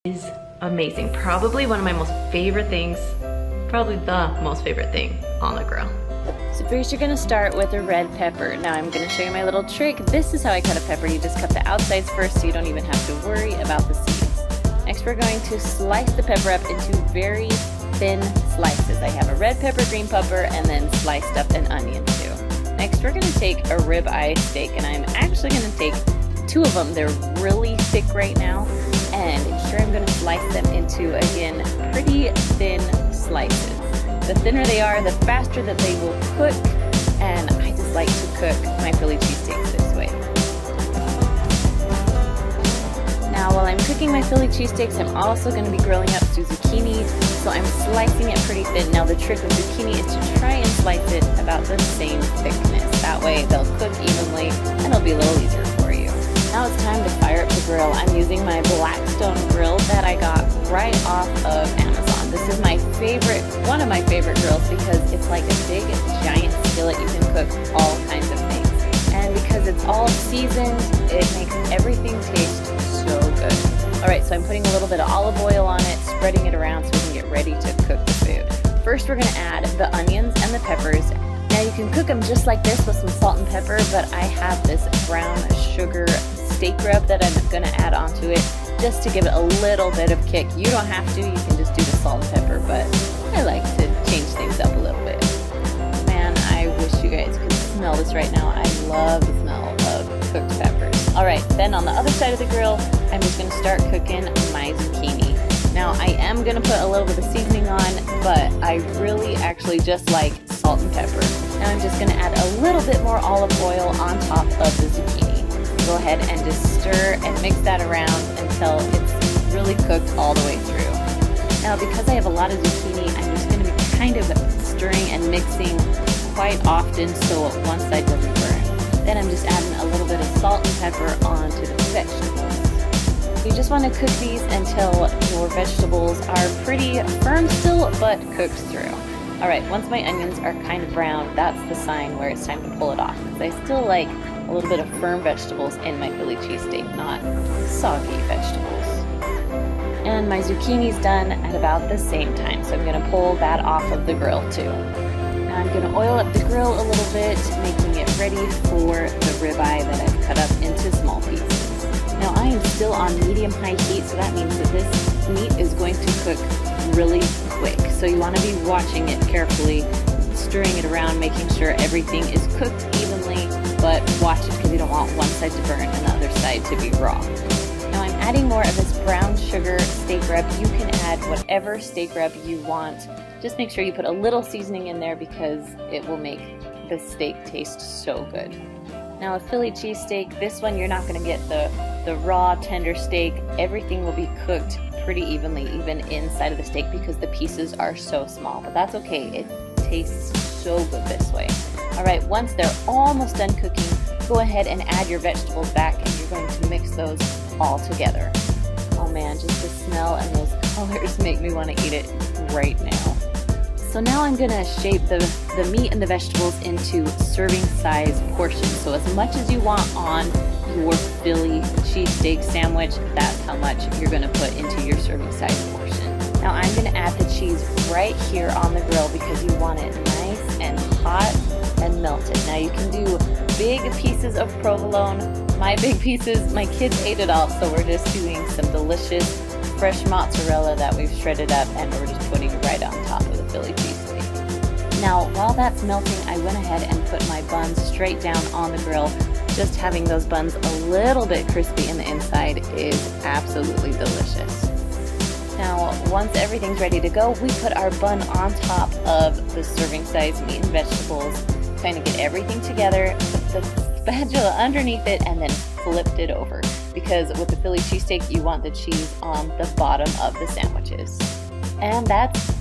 Is amazing. Probably one of my most favorite things, probably the most favorite thing on the grill. So first you're gonna start with a red pepper. Now I'm gonna show you my little trick. This is how I cut a pepper. You just cut the outsides first so you don't even have to worry about the seeds. Next we're going to slice the pepper up into very thin slices. I have a red pepper, green pepper, and then sliced up an onion too. Next we're gonna take a ribeye steak, and I'm actually gonna take 2 of them. They're really thick right now, and here I'm gonna slice them into, again, pretty thin slices. The thinner they are, the faster that they will cook, and I just like to cook my Philly cheesesteaks this way. Now while I'm cooking my Philly cheesesteaks, I'm also going to be grilling up some zucchini, so I'm slicing it pretty thin. Now the trick with zucchini is to try and slice it about the same thickness. That way they'll cook evenly and it'll be a little easier for you. Now it's time to fire up the grill. I'm using my Blackstone grill that I got right off of Amazon. This is my favorite, one of my favorite grills, because it's like a big giant skillet. You can cook all kinds of things. And because it's all seasoned, it makes everything taste so good. Alright, so I'm putting a little bit of olive oil on it, spreading it around so we can get ready to cook the food. First we're going to add the onions and the peppers. Now you can cook them just like this with some salt and pepper, but I have this brown sugar steak rub that I'm going to add onto it just to give it a little bit of kick. You don't have to, you can just do the salt and pepper, but I like to change things up a little bit. Man, I wish you guys could smell this right now. I love the smell of cooked peppers. Alright, then on the other side of the grill, I'm just going to start cooking my zucchini. Now I am going to put a little bit of seasoning on, but I really actually just like salt and pepper. Now I'm just going to add a little bit more olive oil on top of the zucchini. Go ahead and just stir and mix that around until it's really cooked all the way through. Now because I have a lot of zucchini, I'm just going to be kind of stirring and mixing quite often so one side doesn't burn. Then I'm just adding a little bit of salt and pepper onto the vegetables. You just want to cook these until your vegetables are pretty firm still, but cooked through. Alright, once my onions are kind of brown, that's the sign where it's time to pull it off, because I still like a little bit of firm vegetables in my Philly cheesesteak, not soggy vegetables. And my zucchini's done at about the same time, so I'm going to pull that off of the grill too. Now I'm going to oil up the grill a little bit, making it ready for the ribeye that I've cut up into small pieces. Now I am still on medium-high heat, so that means that this meat is going to cook really quick. So you want to be watching it carefully, stirring it around, making sure everything is cooked evenly, but watch it because you don't want one side to burn and the other side to be raw. Now I'm adding more of this brown sugar steak rub. You can add whatever steak rub you want. Just make sure you put a little seasoning in there because it will make the steak taste so good. Now a Philly cheesesteak, this one you're not going to get the raw tender steak. Everything will be cooked pretty evenly, even inside of the steak, because the pieces are so small, but that's okay. It tastes so good this way. Alright, once they're almost done cooking, go ahead and add your vegetables back, and you're going to mix those all together. Oh man, just the smell and those colors make me want to eat it right now. So now I'm going to shape the meat and the vegetables into serving size portions. So as much as you want on your Philly cheesesteak sandwich, that's how much you're going to put into your serving size portion. Now I'm going to add the cheese right here on the grill because you want it nice and hot and melted. Now you can do big pieces of provolone. My big pieces, my kids ate it all, so we're just doing some delicious fresh mozzarella that we've shredded up, and we're just putting right on top of the Philly cheesesteak. Now while that's melting, I went ahead and put my buns straight down on the grill. Just having those buns a little bit crispy in the inside is absolutely delicious. Now, once everything's ready to go, we put our bun on top of the serving size meat and vegetables, kind of get everything together, put the spatula underneath it, and then flipped it over. Because with the Philly cheesesteak, you want the cheese on the bottom of the sandwiches. And that's